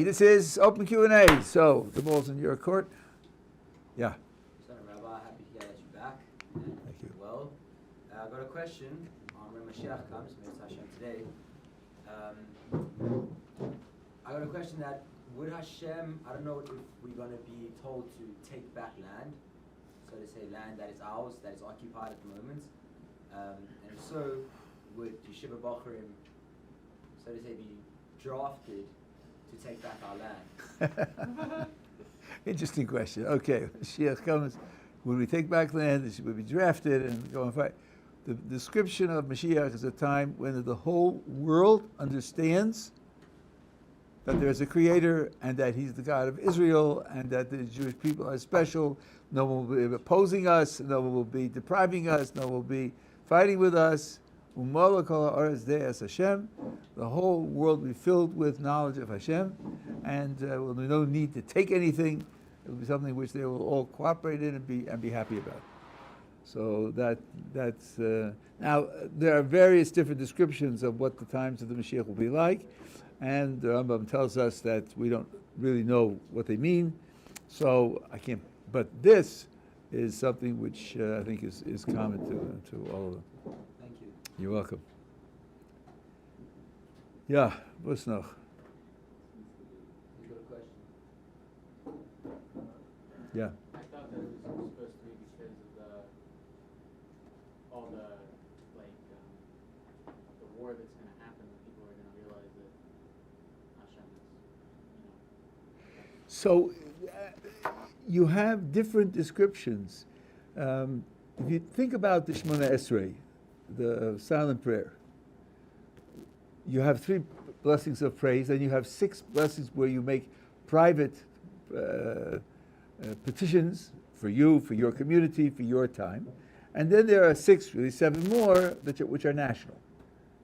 This is open Q&A, so the ball's in your court. Yeah. Rabbi, happy to get you back. Thank you. Well, I've got a question on when Mashiach comes, Mitzvah Hashem today. I got a question that would Hashem, I don't know if we're going to be told to take back land, so to say land that is ours, that is occupied at the moment, and so would Yeshiva Bocharim, so to say, be drafted to take back our land? Interesting question. Okay, Mashiach comes. When we take back land, it will be drafted and go and fight. The description of Mashiach is a time when the whole world understands that there is a creator and that he's the God of Israel and that the Jewish people are special. No one will be opposing us. No one will be depriving us. No one will be fighting with us. Hashem. The whole world will be filled with knowledge of Hashem, and there will be no need to take anything. It will be something which they will all cooperate in and be happy about. So that's now there are various different descriptions of what the times of the Mashiach will be like, and the Rambam tells us that we don't really know what they mean. So I can't. But this is something which I think is common to all of them. You're welcome. Yeah, what's noch? Yeah. I thought that it was supposed to be because of all the the war that's going to happen. That people are going to realize that Hashem is, So you have different descriptions. If you think about the Shemona Esrei, the silent prayer, you have 3 blessings of praise, and you have 6 blessings where you make private petitions for you, for your community, for your time. And then there are 6, really 7 more, which are national.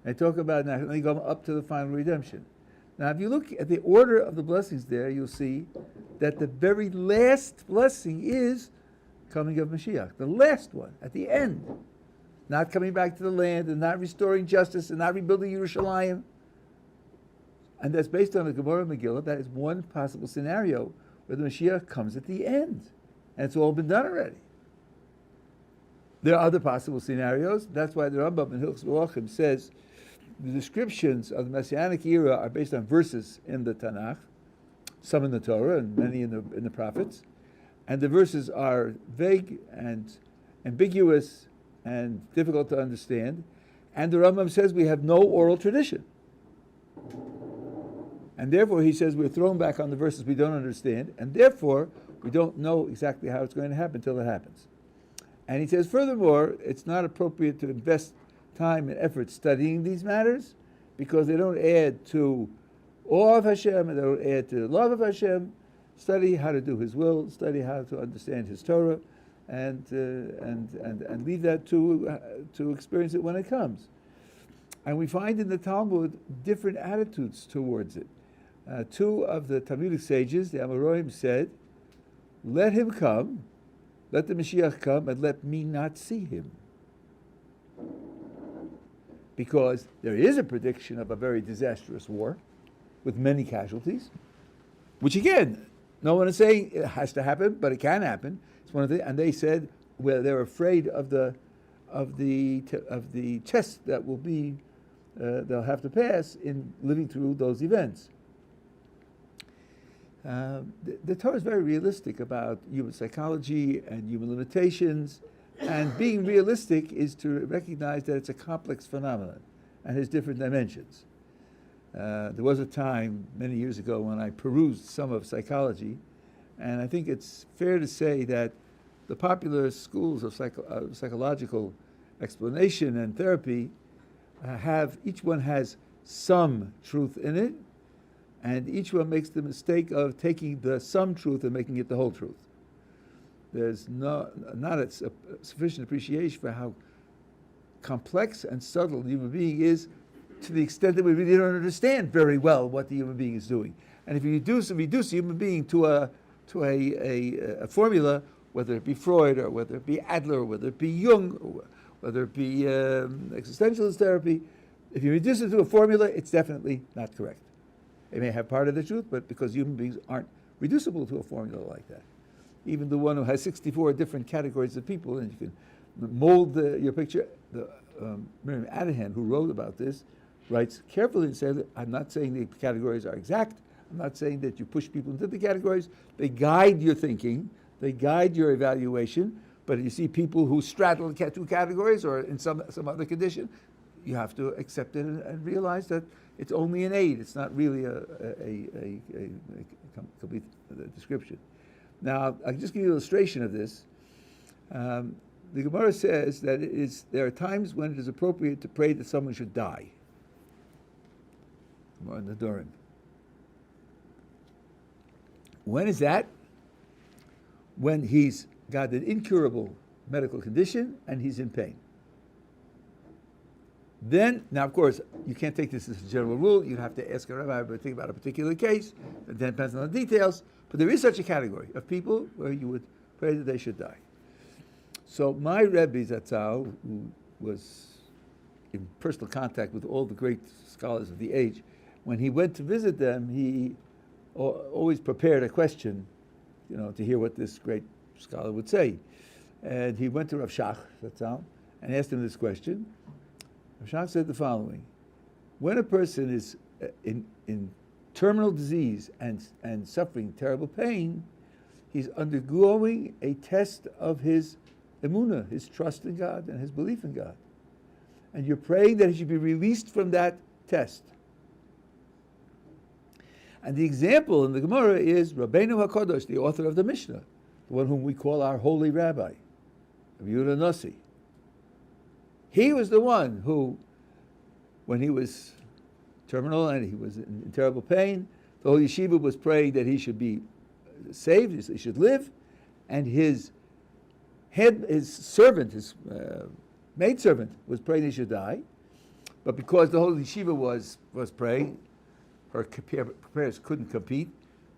They talk about national, and they go up to the final redemption. Now, if you look at the order of the blessings there, you'll see that the very last blessing is coming of Mashiach, the last one, at the end. Not coming back to the land, and not restoring justice, and not rebuilding Yerushalayim. And that's based on the Gemara Megillah. That is one possible scenario where the Mashiach comes at the end. And it's all been done already. There are other possible scenarios. That's why the Rambam in Hilchos Malachim says the descriptions of the Messianic era are based on verses in the Tanakh, some in the Torah and many in the prophets. And the verses are vague and ambiguous and difficult to understand. And the Rambam says we have no oral tradition. And therefore, he says we're thrown back on the verses we don't understand, and therefore, we don't know exactly how it's going to happen until it happens. And he says, furthermore, it's not appropriate to invest time and effort studying these matters because they don't add to awe of Hashem and they don't add to the love of Hashem. Study how to do His will, study how to understand His Torah, and leave that to experience it when it comes. And we find in the Talmud different attitudes towards it. 2 of the Talmudic sages, the Amoraim, said, let him come, let the Mashiach come, and let me not see him. Because there is a prediction of a very disastrous war with many casualties, which again, no one is saying it has to happen, but it can happen. It's one of the, and they said, well, they're afraid of the test that will be they'll have to pass in living through those events. The Torah is very realistic about human psychology and human limitations, and being realistic is to recognize that it's a complex phenomenon and has different dimensions. There was a time many years ago when I perused some of psychology, and I think it's fair to say that the popular schools of psychological explanation and therapy each one has some truth in it, and each one makes the mistake of taking the some truth and making it the whole truth. There's not a sufficient appreciation for how complex and subtle the human being is, to the extent that we really don't understand very well what the human being is doing. And if you reduce a human being to a formula, whether it be Freud or whether it be Adler or whether it be Jung or whether it be existentialist therapy, if you reduce it to a formula, it's definitely not correct. They may have part of the truth, but because human beings aren't reducible to a formula like that. Even the one who has 64 different categories of people, and you can mold your picture. Miriam Adahan, who wrote about this, writes carefully and says, I'm not saying the categories are exact. I'm not saying that you push people into the categories. They guide your thinking. They guide your evaluation. But if you see people who straddle the two categories or in some other condition, you have to accept it and realize that it's only an aid. It's not really a complete description. Now, I'll just give you an illustration of this. The Gemara says that there are times when it is appropriate to pray that someone should die. Gemara in the Dorim. When is that? When he's got an incurable medical condition and he's in pain. Then, now of course, you can't take this as a general rule. You'd have to ask a rabbi to think about a particular case. It depends on the details. But there is such a category of people where you would pray that they should die. So my Rebbe Zatzal, who was in personal contact with all the great scholars of the age, when he went to visit them, he always prepared a question, to hear what this great scholar would say. And he went to Rav Shach Zatzal and asked him this question. Rav Shach said the following: when a person is in terminal disease and suffering terrible pain, he's undergoing a test of his emunah, his trust in God and his belief in God. And you're praying that he should be released from that test. And the example in the Gemara is Rabbeinu HaKadosh, the author of the Mishnah, the one whom we call our holy rabbi, Rabbi Yehuda Nossi. He was the one who, when he was terminal and he was in terrible pain, the whole yeshiva was praying that he should be saved, he should live, and his servant, his maidservant, was praying he should die. But because the whole yeshiva was praying, her prayers couldn't compete,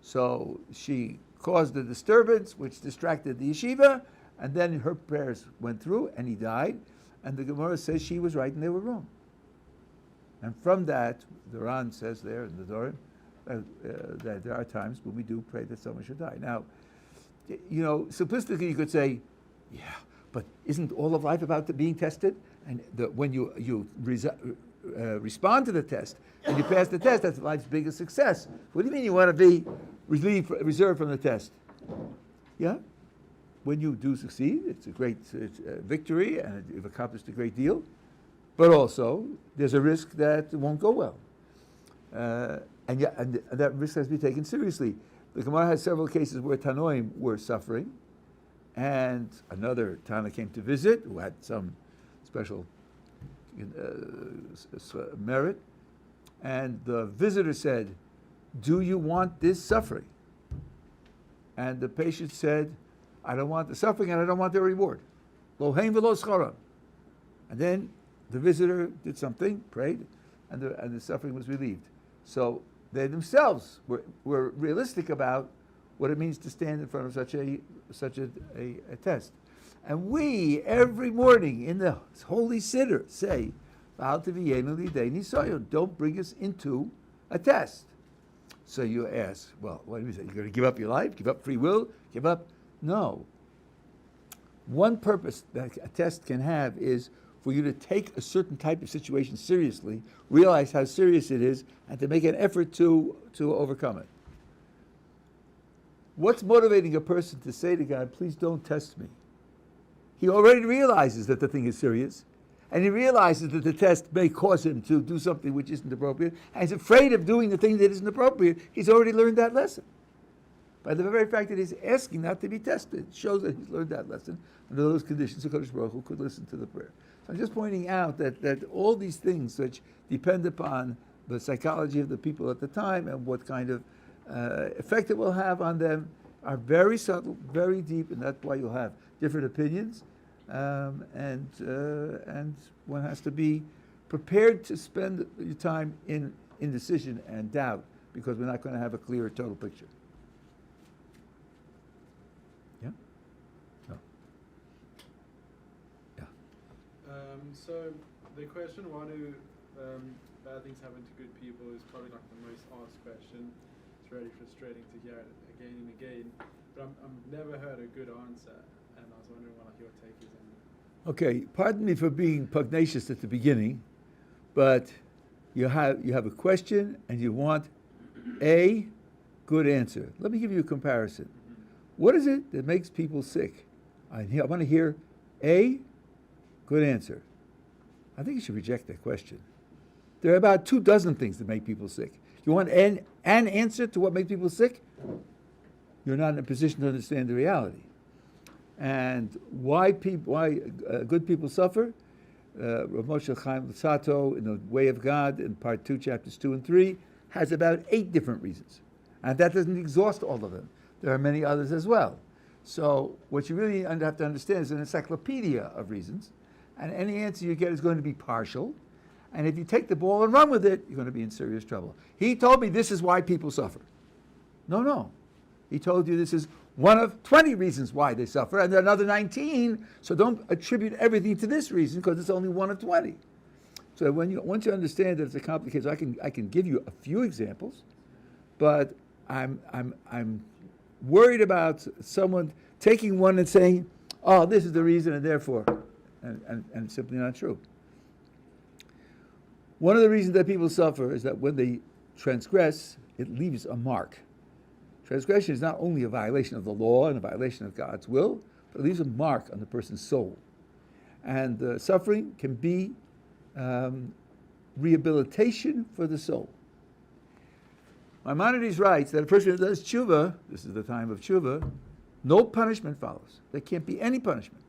so she caused a disturbance which distracted the yeshiva, and then her prayers went through and he died, and the Gemara says she was right and they were wrong. And from that, the Ran says there in the Dorim that there are times when we do pray that someone should die. Now, simplistically you could say, yeah, but isn't all of life about being tested? And when you respond to the test and you pass the test, that's life's biggest success. What do you mean you want to be reserved from the test? Yeah? When you do succeed, it's a great victory and you've accomplished a great deal. But also, there's a risk that it won't go well. And that risk has to be taken seriously. The Gemara has several cases where Tanoim were suffering, and another Tana came to visit who had some special merit, and the visitor said, do you want this suffering? And the patient said, I don't want the suffering and I don't want the reward. Lo heim v'lo schara. And then the visitor did something, prayed, and the suffering was relieved. So they themselves were realistic about what it means to stand in front of such a test. And we, every morning in the Holy Siddur, say, don't bring us into a test. So you ask, well, what do you say? You're going to give up your life? Give up free will? Give up? No. One purpose that a test can have is for you to take a certain type of situation seriously, realize how serious it is, and to make an effort to overcome it. What's motivating a person to say to God, please don't test me? He already realizes that the thing is serious, and he realizes that the test may cause him to do something which isn't appropriate, and he's afraid of doing the thing that isn't appropriate. He's already learned that lesson. By the very fact that he's asking not to be tested, it shows that he's learned that lesson. Under those conditions, the Kodesh Baruch Hu could listen to the prayer. So I'm just pointing out that all these things which depend upon the psychology of the people at the time and what kind of effect it will have on them are very subtle, very deep, and that's why you'll have different opinions, and one has to be prepared to spend your time in indecision and doubt, because we're not going to have a clear total picture. Yeah? No. Yeah. So the question, one who bad things happen to good people is probably like the most asked question. It's really frustrating to hear it again and again. But I've never heard a good answer, and I was wondering what your take is on that. Okay, pardon me for being pugnacious at the beginning, but you have a question and you want a good answer. Let me give you a comparison. What is it that makes people sick? I want to hear a good answer. I think you should reject that question. There are about 24 things that make people sick. You want an answer to what makes people sick? You're not in a position to understand the reality. And why good people suffer? Rav Moshe Chaim Luzzatto in The Way of God in part 2, chapters 2 and 3, has about 8 different reasons. And that doesn't exhaust all of them. There are many others as well. So what you really have to understand is an encyclopedia of reasons, and any answer you get is going to be partial. And if you take the ball and run with it, you're going to be in serious trouble. He told me this is why people suffer. No. He told you this is one of 20 reasons why they suffer, and there are another 19, so don't attribute everything to this reason because it's only one of 20. So once you understand that it's a complicated, I can give you a few examples, but I'm worried about someone taking one and saying, oh, this is the reason and therefore, and it's simply not true. One of the reasons that people suffer is that when they transgress, it leaves a mark. Transgression is not only a violation of the law and a violation of God's will, but it leaves a mark on the person's soul. And suffering can be rehabilitation for the soul. Maimonides writes that a person who does tshuva, this is the time of tshuva, no punishment follows. There can't be any punishment.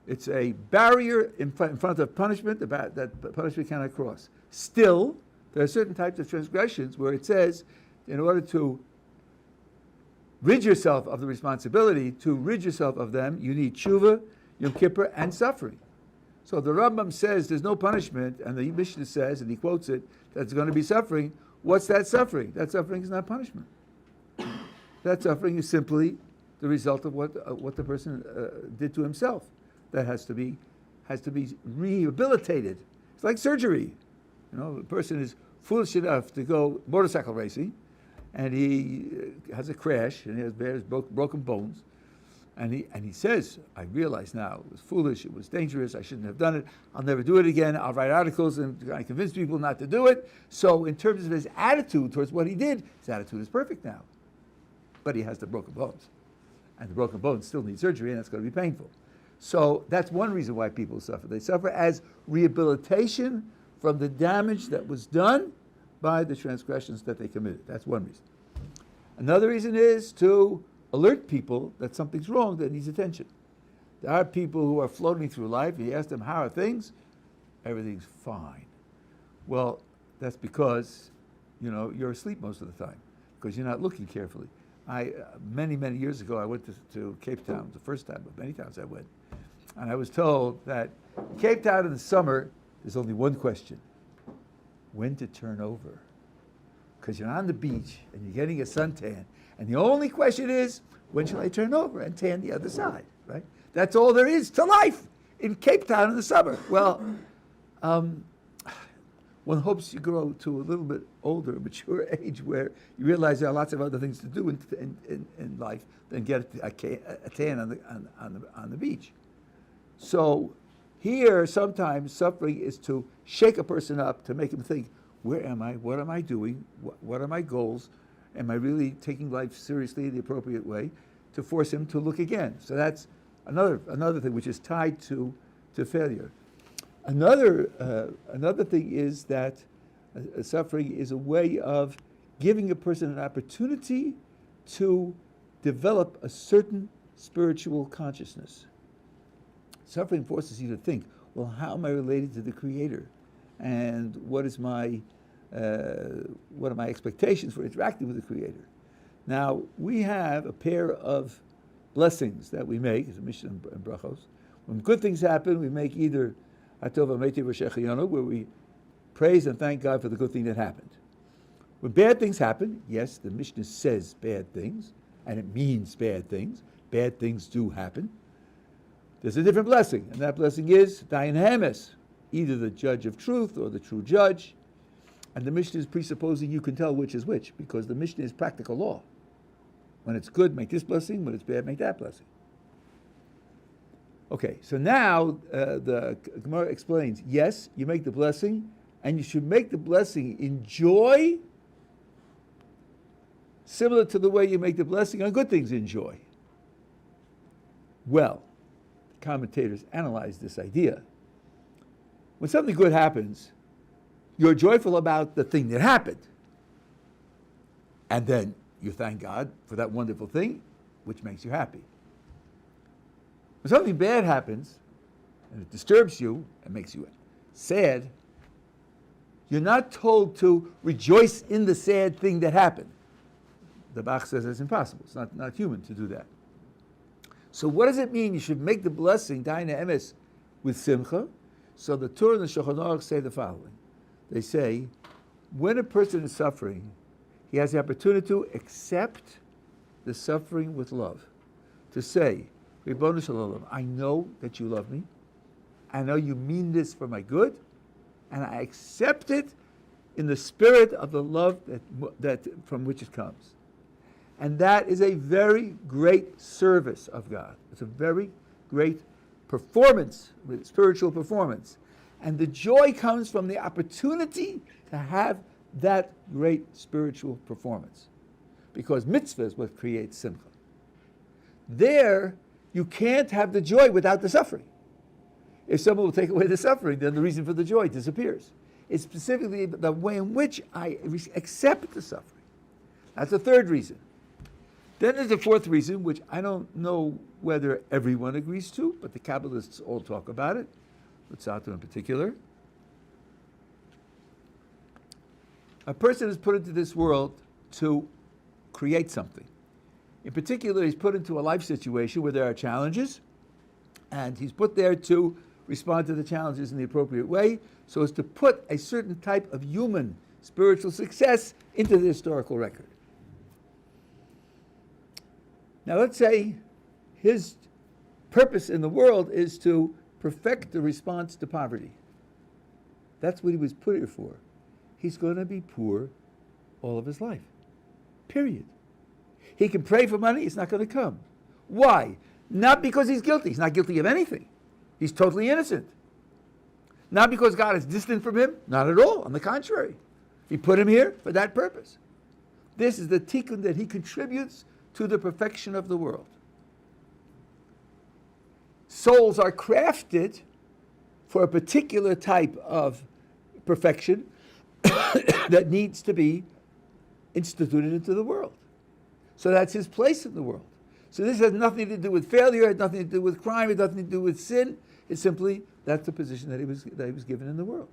It's a barrier in front of punishment that punishment cannot cross. Still, there are certain types of transgressions where it says, in order to rid yourself of the responsibility, to rid yourself of them, you need tshuva, Yom Kippur, and suffering. So the Rambam says there's no punishment, and the Mishnah says, and he quotes it, that it's going to be suffering. What's that suffering? That suffering is not punishment. That suffering is simply the result of what the person did to himself. That has to be rehabilitated. It's like surgery. The person is foolish enough to go motorcycle racing, and he has a crash, and he has broken bones, and he says, I realize now, it was foolish, it was dangerous, I shouldn't have done it, I'll never do it again, I'll write articles and I convince people not to do it. So in terms of his attitude towards what he did, his attitude is perfect now. But he has the broken bones. And the broken bones still need surgery, and that's going to be painful. So that's one reason why people suffer. They suffer as rehabilitation from the damage that was done by the transgressions that they committed. That's one reason. Another reason is to alert people that something's wrong that needs attention. There are people who are floating through life, and you ask them, how are things? Everything's fine. Well, that's because, you're asleep most of the time, because you're not looking carefully. Many years ago, I went to Cape Town, the first time of many times I went, and I was told that Cape Town in the summer, there's only one question: when to turn over. Because you're on the beach and you're getting a suntan, and the only question is, when shall I turn over and tan the other side, right? That's all there is to life in Cape Town in the summer. Well, one hopes you grow to a little bit older, mature age where you realize there are lots of other things to do in life than get a tan on the beach. So here, sometimes suffering is to shake a person up, to make him think, where am I? What am I doing? What are my goals? Am I really taking life seriously in the appropriate way? To force him to look again. So that's another thing which is tied to failure. Another thing is that suffering is a way of giving a person an opportunity to develop a certain spiritual consciousness. Suffering forces you to think, well, how am I related to the Creator? And what are my expectations for interacting with the Creator? Now, we have a pair of blessings that we make, as a Mishnah and Brachos. When good things happen, we make either Atov Ameti V'Shechayonu, where we praise and thank God for the good thing that happened. When bad things happen, yes, the Mishnah says bad things, and it means bad things. Bad things do happen. There's a different blessing, and that blessing is Dayan Hames. either the judge of truth or the true judge. And the Mishnah is presupposing you can tell which is which, because the Mishnah is practical law. When it's good, make this blessing. When it's bad, make that blessing. Okay, so now the Gemara explains, yes, you make the blessing, and you should make the blessing in joy, similar to the way you make the blessing on good things in joy. Well, the commentators analyze this idea. When something good happens, you're joyful about the thing that happened. And then you thank God for that wonderful thing, which makes you happy. When something bad happens, and it disturbs you, and makes you sad, you're not told to rejoice in the sad thing that happened. The Bach says it's impossible. It's not human to do that. So what does it mean? You should make the blessing, Daina Emes, with Simcha. So the Torah and the Shulchan Aruch say the following. They say, when a person is suffering, he has the opportunity to accept the suffering with love. To say, Ribono Shel Olam, I know that you love me. I know you mean this for my good. And I accept it in the spirit of the love that from which it comes. And that is a very great service of God. It's a very great performance, spiritual performance. And the joy comes from the opportunity to have that great spiritual performance. Because mitzvah is what creates simcha. There, you can't have the joy without the suffering. If someone will take away the suffering, then the reason for the joy disappears. It's specifically the way in which I accept the suffering. That's the third reason. Then there's the fourth reason, which I don't know whether everyone agrees to, but the Kabbalists all talk about it, Lutzato in particular. A person is put into this world to create something. In particular, he's put into a life situation where there are challenges, and he's put there to respond to the challenges in the appropriate way, so as to put a certain type of human spiritual success into the historical record. Now let's say his purpose in the world is to perfect the response to poverty. That's what he was put here for. He's going to be poor all of his life. Period. He can pray for money, it's not going to come. Why? Not because he's guilty. He's not guilty of anything. He's totally innocent. Not because God is distant from him. Not at all. On the contrary. He put him here for that purpose. This is the tikkun that he contributes to the perfection of the world. Souls are crafted for a particular type of perfection that needs to be instituted into the world. So that's his place in the world. So this has nothing to do with failure, has nothing to do with crime, has nothing to do with sin. It's simply that's the position that he was given in the world.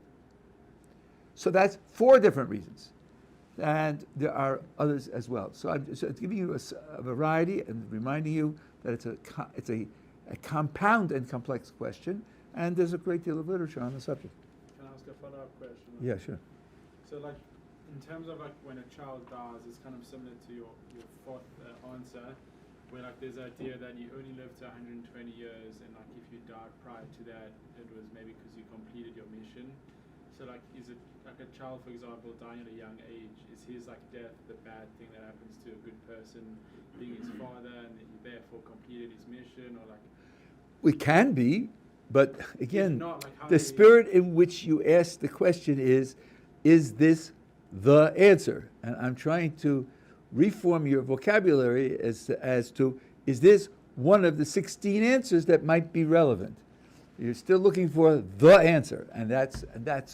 So that's four different reasons. And there are others as well. So I'm giving you a variety and reminding you that it's a compound and complex question, and there's a great deal of literature on the subject. Can I ask a follow-up question? Yeah, sure. So, like, in terms of like when a child dies, it's kind of similar to your fourth answer, where like there's the idea that you only live to 120 years, and like if you died prior to that, it was maybe because you completed your mission. So, like, is it like a child, for example, dying at a young age? Is his like death the bad thing that happens to a good person, being his father, and he therefore completed his mission, or like? It can be, but again, not, like, the spirit in which you ask the question is this the answer? And I'm trying to reform your vocabulary as to, is this one of the 16 answers that might be relevant? You're still looking for the answer, and that's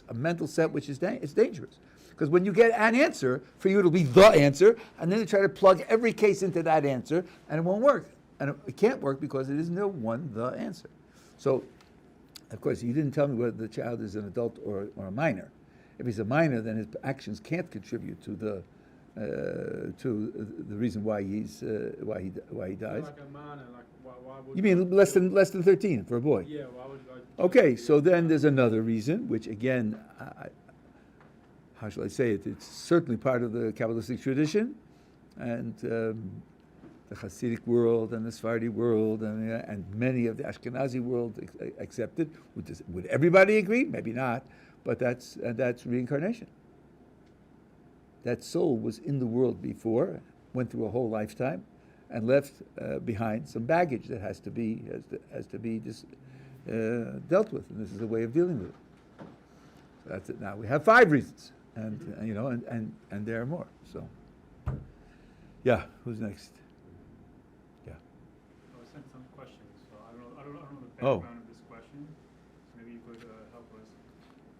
a mental set which is it's dangerous. Because when you get an answer, for you it'll be the answer, and then you try to plug every case into that answer, and it won't work. And it can't work because it isn't the answer. So, of course, you didn't tell me whether the child is an adult or a minor. If he's a minor, then his actions can't contribute to the reason why he dies. Like a minor, like why would You mean less than 13 for a boy? Yeah, why would Okay, so then there's another reason, which again, how shall I say it? It's certainly part of the Kabbalistic tradition, and the Hasidic world and the Sephardi world and many of the Ashkenazi world accepted. Would everybody agree? Maybe not, but that's reincarnation. That soul was in the world before, went through a whole lifetime, and left behind some baggage that has to be dealt with, and this is a way of dealing with it. So that's it. Now we have 5 reasons, and there are more. So, yeah, who's next? Yeah. I sent some questions, so I don't know the Oh. background of this question. So maybe you could help us.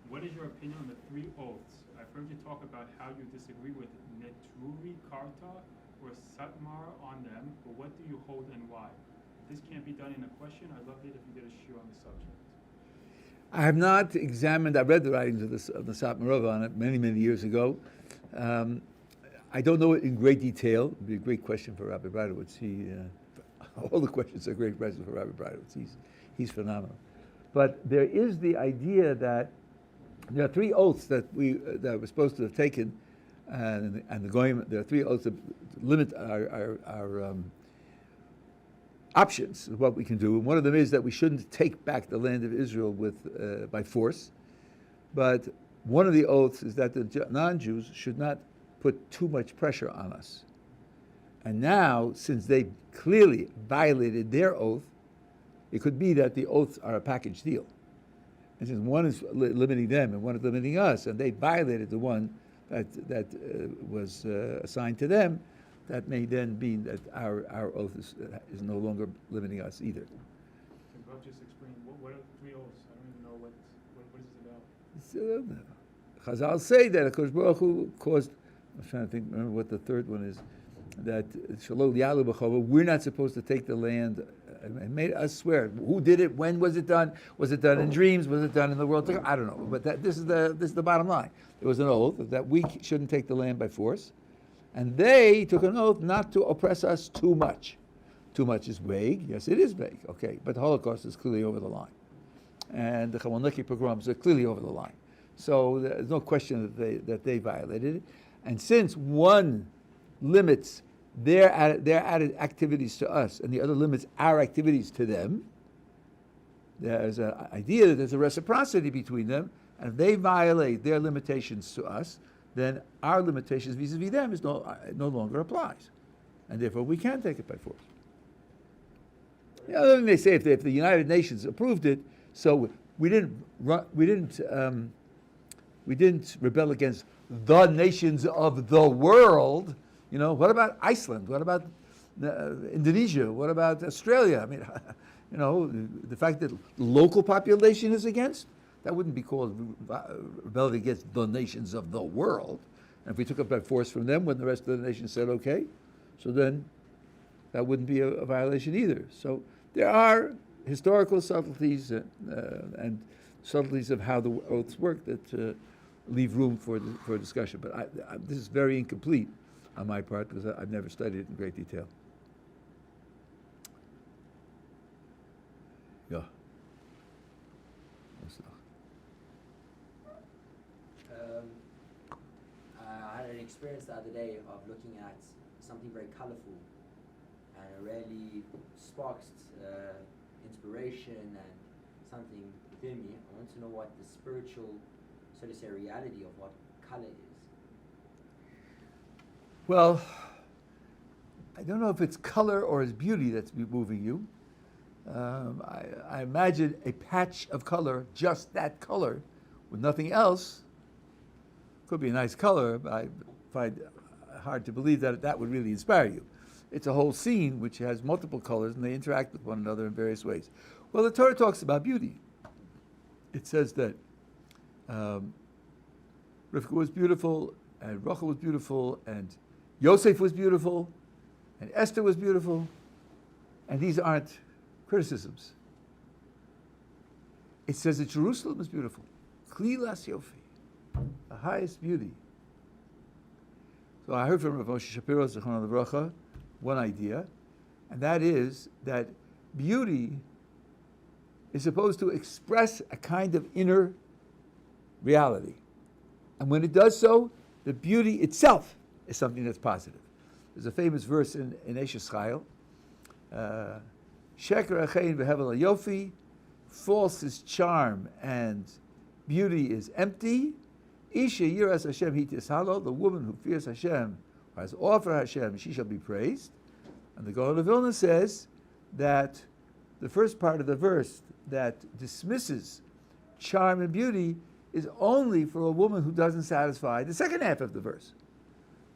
What is your opinion on the 3 oaths? I've heard you talk about how you disagree with Neturei Karta or Satmar on them, but what do you hold and why? If this can't be done in a question, I'd love it if you did a shiur on the subject. I have not examined. I read the writings of the Satmarova on it many, many years ago. I don't know it in great detail. It would be a great question for Rabbi Bradowitz. All the questions are great questions for Rabbi Bradowitz. He's phenomenal. But there is the idea that there are 3 oaths that we're supposed to have taken, and the Goyim. There are 3 oaths that limit our options of what we can do. And one of them is that we shouldn't take back the land of Israel by force. But one of the oaths is that the non-Jews should not put too much pressure on us. And now, since they clearly violated their oath, it could be that the oaths are a package deal. And since one is limiting them and one is limiting us, and they violated the one that was assigned to them, that may then mean that our oath is no longer limiting us either. Can Bob just explain what are the 3 oaths? I don't even know what is this about. Chazal say that HaKadosh Baruch Hu caused. I'm trying to remember what the 3rd one is. That Shalom Yalu B'Chava, we're not supposed to take the land. And made us swear. Who did it? When was it done? Was it done in dreams? Was it done in the world? I don't know. But this is the bottom line. There was an oath that we shouldn't take the land by force. And they took an oath not to oppress us too much. Too much is vague. Yes, it is vague. Okay, but the Holocaust is clearly over the line. And the Chmielnicki pogroms are clearly over the line. So there's no question that they violated it. And since one limits their added activities to us and the other limits our activities to them, there's an idea that there's a reciprocity between them. And if they violate their limitations to us, then our limitations vis-a-vis them no longer applies, and therefore we can take it by force. Then they say if the United Nations approved it, so we didn't rebel against the nations of the world. What about Iceland? What about Indonesia? What about Australia? I mean, the fact that the local population is against. That wouldn't be called rebelling against the nations of the world. And if we took it by force from them when the rest of the nations said okay, so then that wouldn't be a violation either. So there are historical subtleties and subtleties of how the oaths work that leave room for discussion. But this is very incomplete on my part because I've never studied it in great detail. Yeah. I had an experience the other day of looking at something very colorful, and it really sparked inspiration and something within me. I want to know what the spiritual, so to say, reality of what color is. Well, I don't know if it's color or it's beauty that's moving you. I imagine a patch of color, just that color, with nothing else. Could be a nice color, but I find it hard to believe that would really inspire you. It's a whole scene which has multiple colors and they interact with one another in various ways. Well, the Torah talks about beauty. It says that Rivka was beautiful, and Rachel was beautiful, and Yosef was beautiful, and Esther was beautiful, and these aren't criticisms. It says that Jerusalem is beautiful. Klilas Yofi. The highest beauty. So I heard from Rav Moshe Shapiro, Zechron Livracha, one idea, and that is that beauty is supposed to express a kind of inner reality. And when it does so, the beauty itself is something that's positive. There's a famous verse in Eshes Chayil. Sheker achein v'hevel hayofi, false is charm and beauty is empty. Isha yiras Hashem hi tishalo, the woman who fears Hashem, who has offered Hashem, she shall be praised. And the Gaon of Vilna says that the first part of the verse that dismisses charm and beauty is only for a woman who doesn't satisfy the second half of the verse.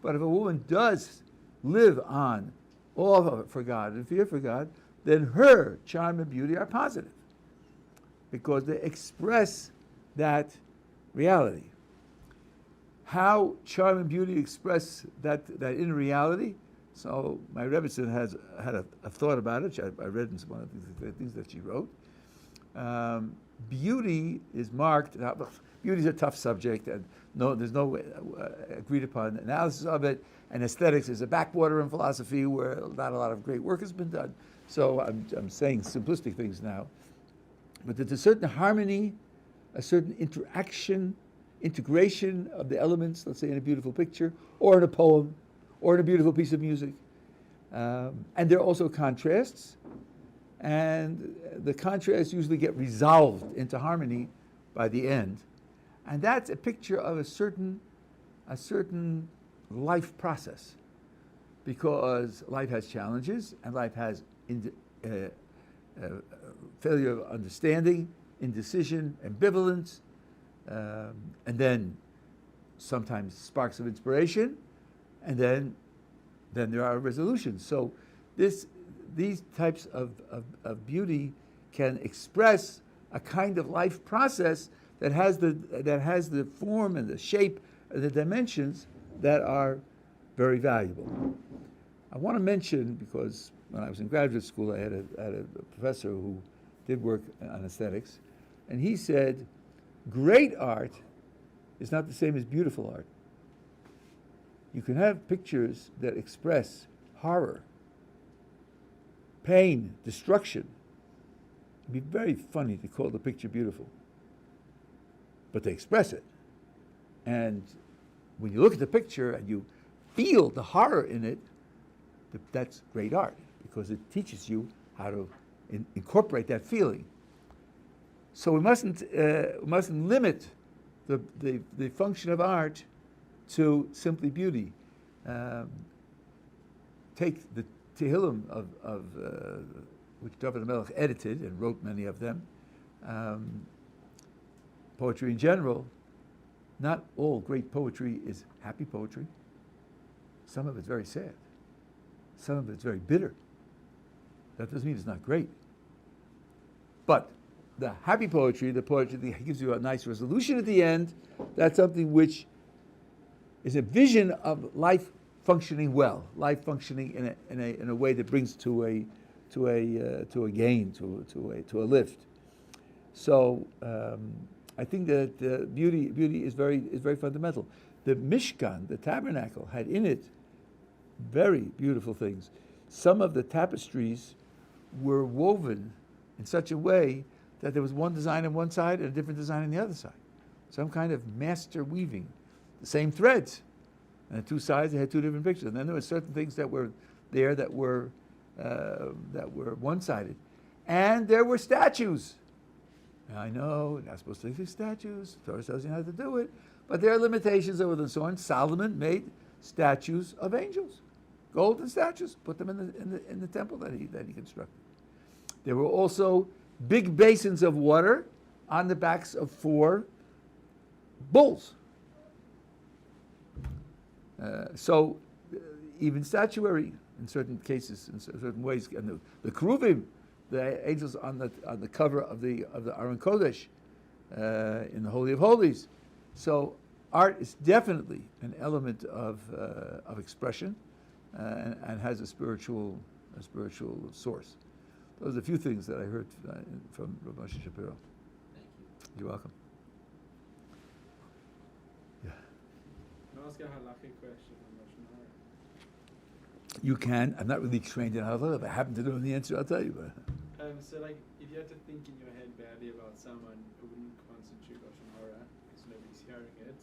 But if a woman does live on all for God and fear for God, then her charm and beauty are positive because they express that reality. How charm and beauty express that inner reality? So my Rebbetzin has had a thought about it. I read in one of the things that she wrote. Beauty is marked. Beauty is a tough subject, and there's no agreed upon analysis of it. And aesthetics is a backwater in philosophy where not a lot of great work has been done. So I'm saying simplistic things now, but there's a certain harmony, a certain integration of the elements. Let's say in a beautiful picture, or in a poem, or in a beautiful piece of music. And there are also contrasts, and the contrasts usually get resolved into harmony by the end. And that's a picture of a certain life process, because life has challenges, and life has failure of understanding, indecision, ambivalence, and then sometimes sparks of inspiration, and then there are resolutions. So these types of beauty can express a kind of life process that has the form and the shape and the dimensions that are very valuable. I want to mention, because when I was in graduate school, I had a professor who did work on aesthetics, and he said, great art is not the same as beautiful art. You can have pictures that express horror, pain, destruction. It'd be very funny to call the picture beautiful, but they express it. And when you look at the picture and you feel the horror in it, that's great art, because it teaches you how to incorporate that feeling. So we mustn't limit the function of art to simply beauty. Take the Tehillim of which David HaMelech edited and wrote many of them. Poetry in general, not all great poetry is happy poetry. Some of it's very sad. Some of it's very bitter. That doesn't mean it's not great. But the happy poetry, the poetry that gives you a nice resolution at the end, that's something which is a vision of life functioning well, life functioning in a way that brings to a gain, to a lift. So I think that beauty is very fundamental. The Mishkan, the tabernacle, had in it very beautiful things. Some of the tapestries were woven in such a way that there was one design on one side and a different design on the other side. Some kind of master weaving. The same threads. And the two sides, they had two different pictures. And then there were certain things that were there that were one-sided. And there were statues. Now, I know, you're not supposed to do statues. The Torah tells you how to do it. But there are limitations over them. So on, Solomon made statues of angels. Golden statues. Put them in the temple that he constructed. There were also big basins of water on the backs of 4 bulls. So even statuary, in certain cases, in certain ways, and the Keruvim, the angels on the cover of the Aron Kodesh, in the Holy of Holies. So art is definitely an element of expression, and has a spiritual source. Those are a few things that I heard from Rav Moshe Shapiro. Thank you. You're welcome. Yeah. Can I ask a halachic question on Lashon Hara? You can. I'm not really trained in halacha. If I happen to know the answer, I'll tell you. So, like, if you had to think in your head badly about someone who wouldn't constitute Lashon Hara because nobody's hearing it,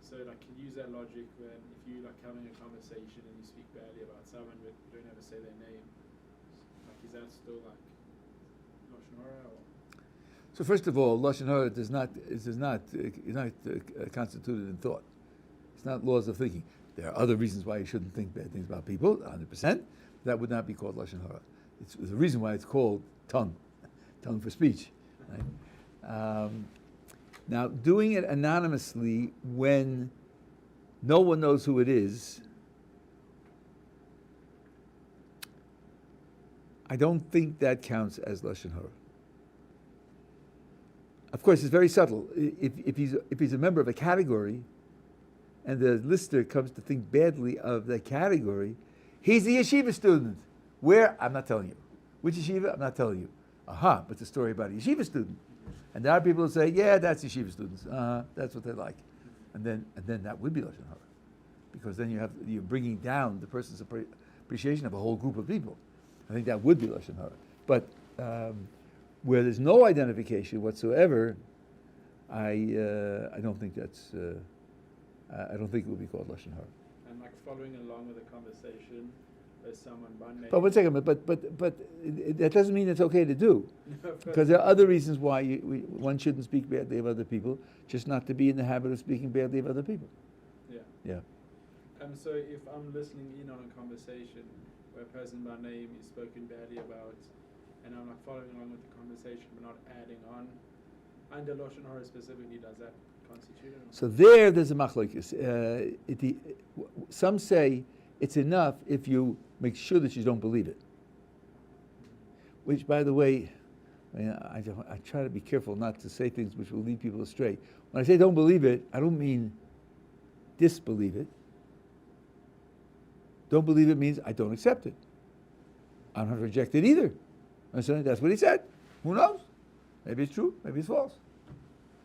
so like can you use that logic when if you like having a conversation and you speak badly about someone but you don't ever say their name, like is that still like lashon hara or? So first of all, lashon hara is not constituted in thought. It's not laws of thinking. There are other reasons why you shouldn't think bad things about people, 100%. That would not be called lashon hara. It's the reason why it's called tongue for speech. Right? Now, doing it anonymously when no one knows who it is, I don't think that counts as lashon hara. Of course, it's very subtle. If he's a member of a category, and the listener comes to think badly of the category, he's a yeshiva student. Where? I'm not telling you. Which yeshiva? I'm not telling you. Aha, but it's a story about a yeshiva student. And there are people who say, yeah, that's yeshiva students. That's what they like. And then that would be lashon hara. Because then you're bringing down the person's appreciation of a whole group of people. I think that would be lashon hara. But where there's no identification whatsoever, I don't think that's... I don't think it would be called lashon hara. And like following along with the conversation with someone by name. But one second, but that doesn't mean it's okay to do, because there are other reasons why one shouldn't speak badly of other people, just not to be in the habit of speaking badly of other people. Yeah. Yeah. So if I'm listening in on a conversation where a person by name is spoken badly about, and I'm like following along with the conversation but not adding on, under lashon hara specifically, does that constitute it? So there's a machlokes. Some say it's enough if you make sure that you don't believe it. Which, by the way, I try to be careful not to say things which will lead people astray. When I say don't believe it, I don't mean disbelieve it. Don't believe it means I don't accept it. I don't reject it either. That's what he said. Who knows? Maybe it's true, maybe it's false.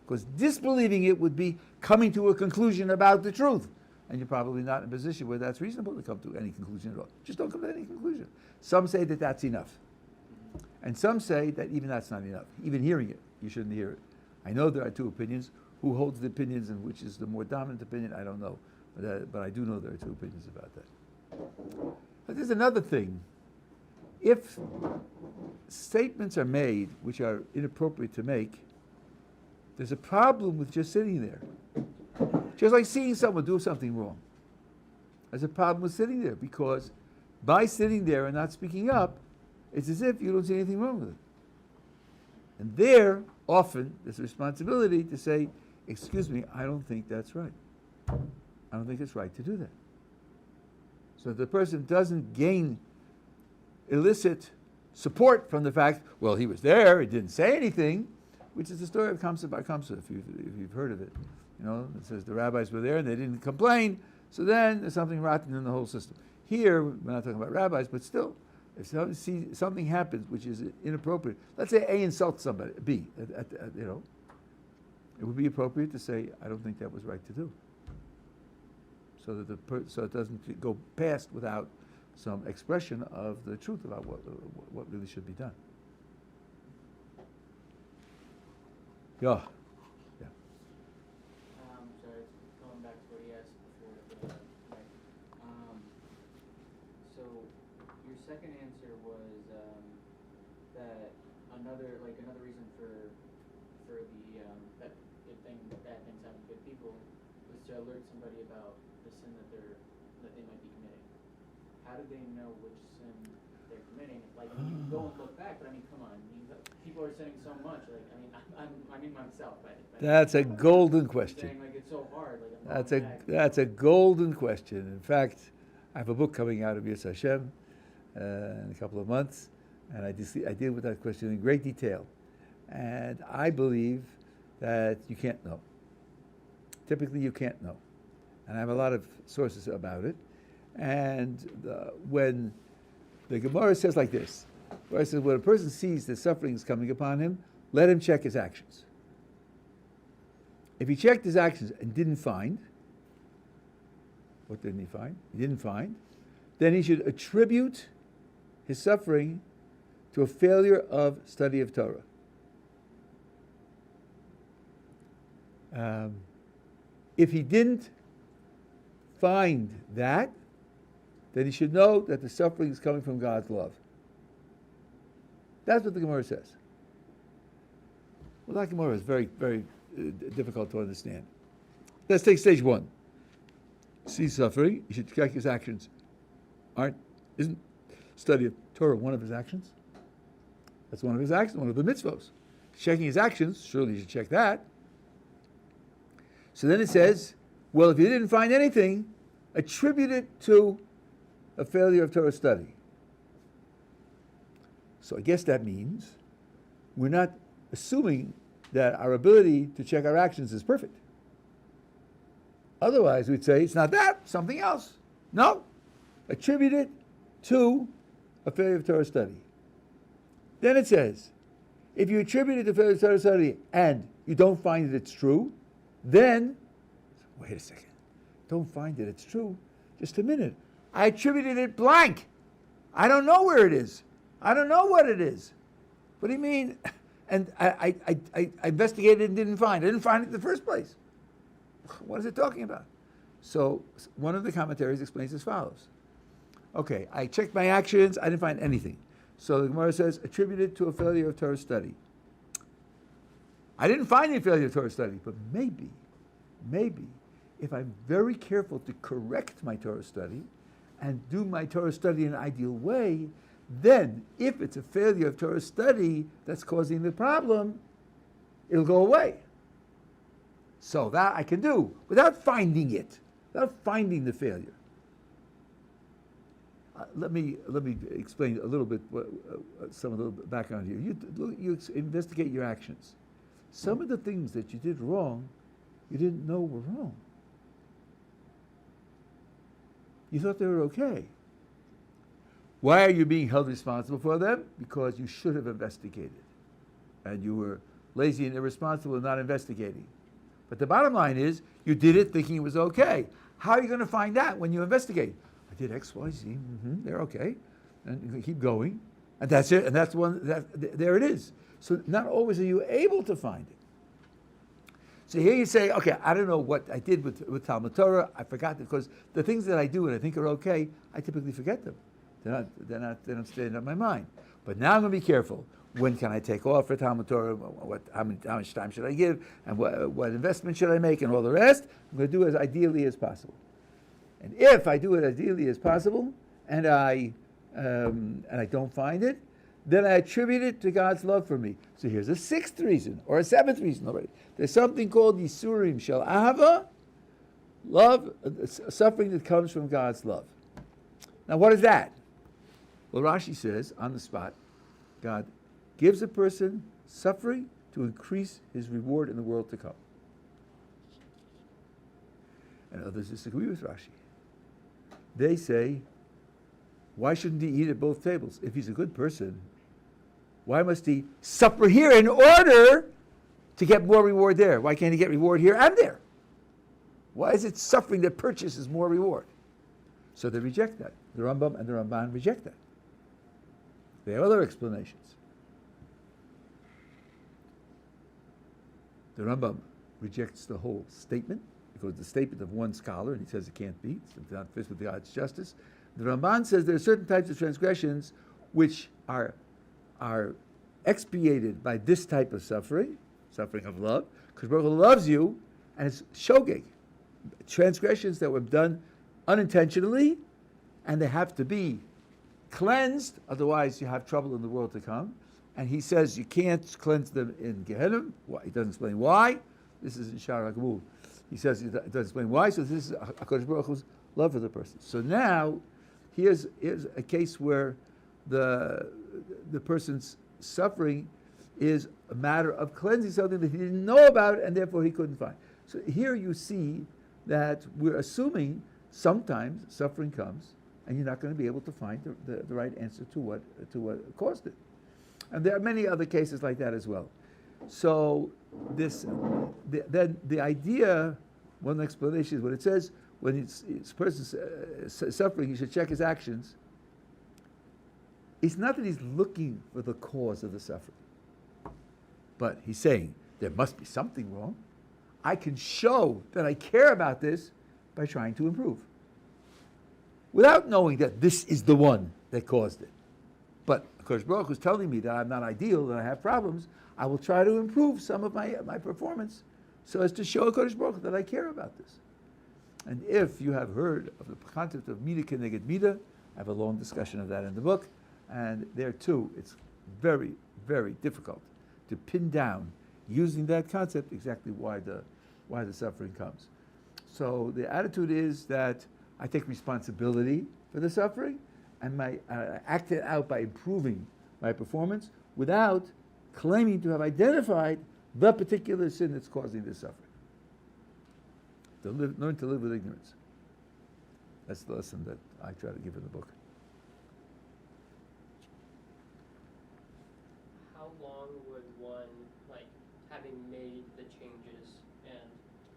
Because disbelieving it would be coming to a conclusion about the truth. And you're probably not in a position where that's reasonable to come to any conclusion at all. Just don't come to any conclusion. Some say that that's enough. And some say that even that's not enough. Even hearing it, you shouldn't hear it. I know there are two opinions. Who holds the opinions and which is the more dominant opinion, I don't know. But I do know there are two opinions about that. But there's another thing. If statements are made which are inappropriate to make, there's a problem with just sitting there. Just like seeing someone do something wrong. There's a problem with sitting there, because by sitting there and not speaking up, it's as if you don't see anything wrong with it. And there, often, there's a responsibility to say, excuse me, I don't think that's right. I don't think it's right to do that. So if the person doesn't gain illicit support from the fact, well, he was there, he didn't say anything, which is the story of Kamsa bar Kamsa, if you've heard of it. You know, it says the rabbis were there and they didn't complain, so then there's something rotten in the whole system. Here, we're not talking about rabbis, but still, if something happens which is inappropriate, let's say A insults somebody, B, you know, it would be appropriate to say, I don't think that was right to do. So that so it doesn't go past without some expression of the truth about what really should be done. Yeah. Sorry, going back to what he asked before. So your second answer was that another reason for the that bad things happen to good people was to alert somebody about the sin that they might be committing. How do they know which sin they're committing? Like, I mean, you can go and look back, but I mean, come on, people are sinning so much. Like, I mean myself. That's a golden question. Saying, like, it's so hard. Like, that's a golden question. In fact, I have a book coming out of Yis Hashem in a couple of months, and I deal with that question in great detail. And I believe that you can't know. Typically, you can't know. And I have a lot of sources about it. And when the Gemara says like this, where it says, when a person sees that suffering is coming upon him, let him check his actions. If he checked his actions and didn't find, what didn't he find? He didn't find. Then he should attribute his suffering to a failure of study of Torah. If he didn't find that, then he should know that the suffering is coming from God's love. That's what the Gemara says. Well, that Gemara is very, very difficult to understand. Let's take stage one. See suffering, you should check his actions. Isn't study of Torah one of his actions? That's one of his actions, one of the mitzvos. Checking his actions, surely you should check that. So then it says, well, if you didn't find anything, attribute it to a failure of Torah study. So I guess that means we're not assuming that our ability to check our actions is perfect. Otherwise, we'd say it's not that, something else. No, attribute it to a failure of Torah study. Then it says, if you attribute it to failure of Torah study and you don't find that it's true, then, wait a second, don't find that it's true. Just a minute. I attributed it blank. I don't know where it is. I don't know what it is. What do you mean? And I investigated and didn't find it. I didn't find it in the first place. What is it talking about? So one of the commentaries explains as follows. Okay, I checked my actions. I didn't find anything. So the Gemara says, attribute it to a failure of Torah study. I didn't find any failure of Torah study, but maybe, if I'm very careful to correct my Torah study and do my Torah study in an ideal way, then if it's a failure of Torah study that's causing the problem, it'll go away. So that I can do without finding it, without finding the failure. Let me explain a little bit some of the background here. You investigate your actions. Some of the things that you did wrong, you didn't know were wrong. You thought they were okay. Why are you being held responsible for them? Because you should have investigated. And you were lazy and irresponsible in not investigating. But the bottom line is, you did it thinking it was okay. How are you going to find that when you investigate? I did X, Y, Z, they're okay. And you keep going. And that's it, and that's there it is. So not always are you able to find it. So here you say, okay, I don't know what I did with Talmud Torah. I forgot it, because the things that I do and I think are okay, I typically forget them. They're not staying on my mind. But now I'm going to be careful. When can I take off for Talmud Torah? How much time should I give? And what investment should I make? And all the rest. I'm going to do it as ideally as possible. And if I do it as ideally as possible, and I don't find it, then I attribute it to God's love for me. So here's a sixth reason, or a seventh reason already. There's something called Yisurim Shel Ahava, love, suffering that comes from God's love. Now what is that? Well, Rashi says, on the spot, God gives a person suffering to increase his reward in the world to come. And others disagree with Rashi. They say, why shouldn't he eat at both tables? If he's a good person, why must he suffer here in order to get more reward there? Why can't he get reward here and there? Why is it suffering that purchases more reward? So they reject that. The Rambam and the Ramban reject that. They have other explanations. The Rambam rejects the whole statement, because the statement of one scholar, and he says it can't be, it's not fit with God's justice. The Ramban says there are certain types of transgressions which are expiated by this type of suffering of love, because Baruch Hu loves you, and it's shogeg, transgressions that were done unintentionally, and they have to be cleansed, otherwise you have trouble in the world to come. And he says you can't cleanse them in Gehenna. He doesn't explain why. This is in Shar HaGamul. He says he doesn't explain why, so this is HaKadosh Baruch Hu's love for the person. So now, here's a case where the person's suffering is a matter of cleansing something that he didn't know about and therefore he couldn't find. So here you see that we're assuming sometimes suffering comes and you're not going to be able to find the right answer to what caused it. And there are many other cases like that as well. So the idea, one explanation is when it says when it's person's suffering, he should check his actions. It's not that he's looking for the cause of the suffering, but he's saying there must be something wrong. I can show that I care about this by trying to improve. Without knowing that this is the one that caused it. But HaKadosh Baruch Hu is telling me that I'm not ideal, that I have problems. I will try to improve some of my performance so as to show HaKadosh Baruch Hu that I care about this. And if you have heard of the concept of Mida Keneged Mida, I have a long discussion of that in the book, and there too, it's very, very difficult to pin down, using that concept, exactly why the suffering comes. So the attitude is that I take responsibility for the suffering, and act it out by improving my performance without claiming to have identified the particular sin that's causing the suffering. Learn to live with ignorance. That's the lesson that I try to give in the book. How long would one, like, having made the changes and,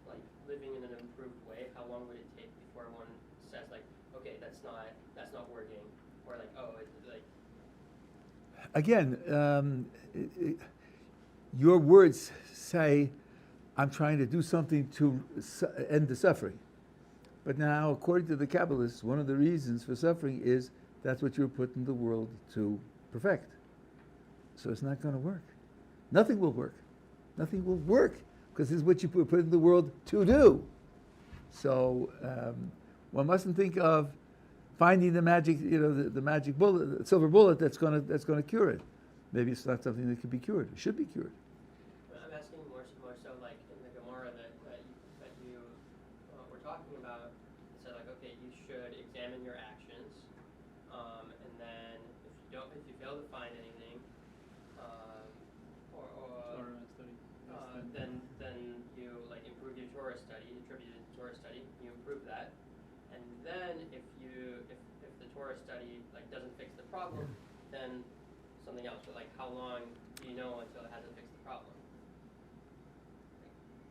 like, living in an improved way, how long would it take before one says, like, okay, that's not working, or like, oh, it's like... Again, your words say, I'm trying to do something to end the suffering. But now, according to the Kabbalists, one of the reasons for suffering is that's what you're put in the world to perfect. So it's not going to work. Nothing will work. Nothing will work because this is what you put in the world to do. So one mustn't think of finding the magic, the magic bullet, the silver bullet that's going to cure it. Maybe it's not something that can be cured. It should be cured. I'm asking more so like in the Gemara that you were talking about. It said, like, okay, you should examine your actions, and then if you fail to find anything, then you like improve your Torah study, attributed Torah study, you improve that, and then if the Torah study like doesn't fix the problem, then something else. But like, how long do you know until it hasn't fixed the problem?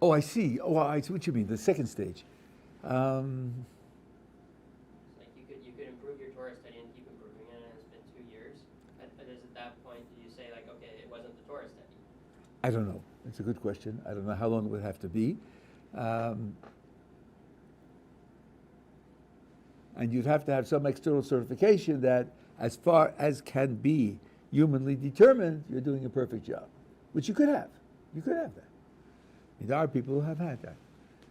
Oh, I see. Oh, I see what you mean. The second stage. Like you could improve your Torah study and keep improving it, and it's been 2 years. At that point, do you say like, okay, it wasn't the Torah study? I don't know. It's a good question. I don't know how long it would have to be. And you'd have to have some external certification that, as far as can be humanly determined, you're doing a perfect job, which you could have. You could have that. There are people who have had that.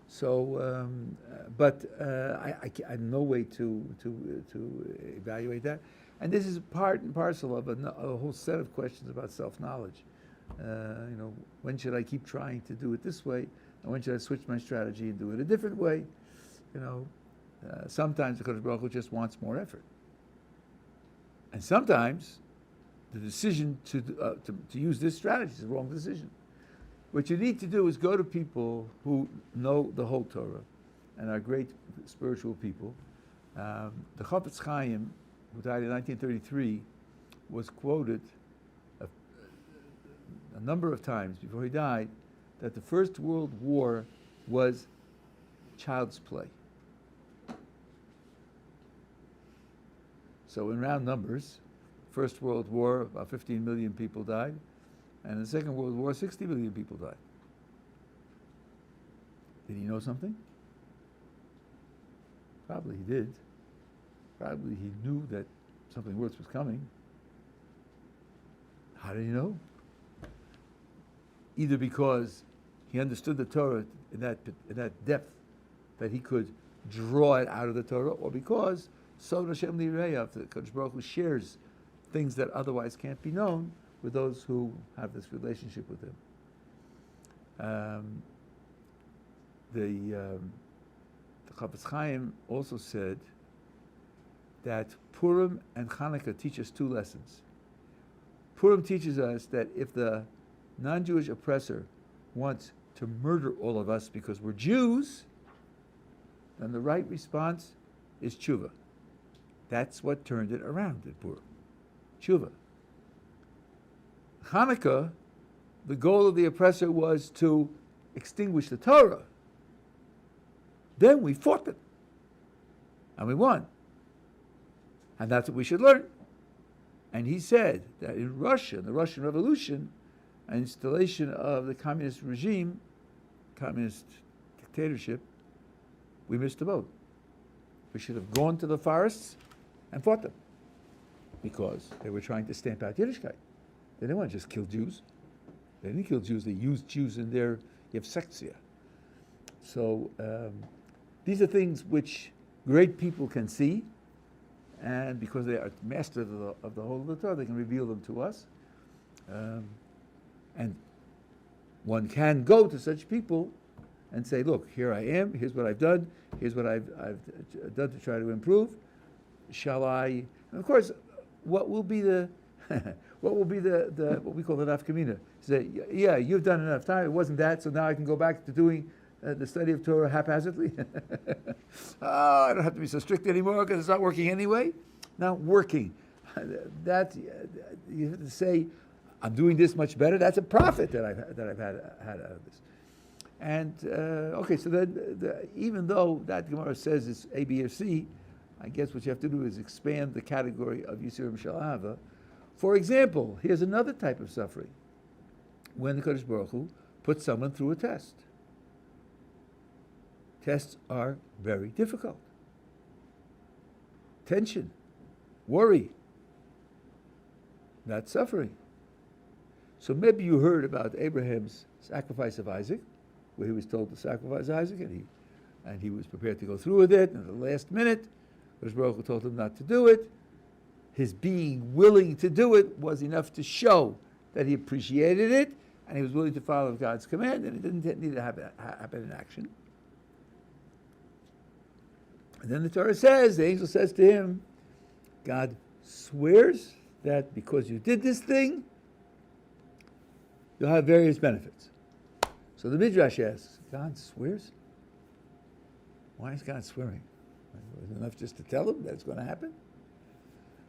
So, but I have no way to evaluate that. And this is part and parcel of a whole set of questions about self-knowledge. When should I keep trying to do it this way, and when should I switch my strategy and do it a different way? Sometimes the Kodesh Baruch Hu just wants more effort, and sometimes the decision to use this strategy is the wrong decision. What you need to do is go to people who know the whole Torah and are great spiritual people. The Chafetz Chaim, who died in 1933, was quoted a number of times before he died that the First World War was child's play. So in round numbers, First World War, about 15 million people died, and in the Second World War, 60 million people died. Did he know something? Probably he did. Probably he knew that something worse was coming. How did he know? Either because he understood the Torah in that depth that he could draw it out of the Torah, or because Sod Hashem Li'Reyav, the Kodesh Baruch Hu shares things that otherwise can't be known with those who have this relationship with him. The Chafetz Chaim also said that Purim and Hanukkah teach us two lessons. Purim teaches us that if the non-Jewish oppressor wants to murder all of us because we're Jews, then the right response is tshuva. That's what turned it around at Purim. Tshuva. Hanukkah, the goal of the oppressor was to extinguish the Torah. Then we fought them. And we won. And that's what we should learn. And he said that in Russia, the Russian Revolution, an installation of the communist regime, communist dictatorship, we missed the boat. We should have gone to the forests and fought them, because they were trying to stamp out Yiddishkeit. They didn't want to just kill Jews. They didn't kill Jews. They used Jews in their Yevsektia. So these are things which great people can see, and because they are masters of the whole of the Torah, they can reveal them to us. And one can go to such people and say, look, here I am, here's what I've done, here's what I've done to try to improve. Shall I? And of course, what will be the what we call the nafkamina? Say, yeah, you've done enough time, it wasn't that, so now I can go back to doing the study of Torah haphazardly. Oh, I don't have to be so strict anymore because it's not working anyway. Not working. That you have to say, I'm doing this much better. That's a profit that I've had out of this. And okay, so then even though that Gemara says it's A, B, or C, I guess what you have to do is expand the category of Yisurim Shel Ahava. For example, here's another type of suffering: when the Kodesh Baruch Hu puts someone through a test. Tests are very difficult. Tension, worry, that's suffering. So maybe you heard about Abraham's sacrifice of Isaac, where he was told to sacrifice Isaac, and he was prepared to go through with it, and at the last minute, Kodesh Baruch Hu told him not to do it. His being willing to do it was enough to show that he appreciated it, and he was willing to follow God's command, and it didn't need to happen in action. And then the Torah says, the angel says to him, God swears that because you did this thing, you'll have various benefits. So the Midrash asks, God swears? Why is God swearing? Was it enough just to tell him that it's going to happen?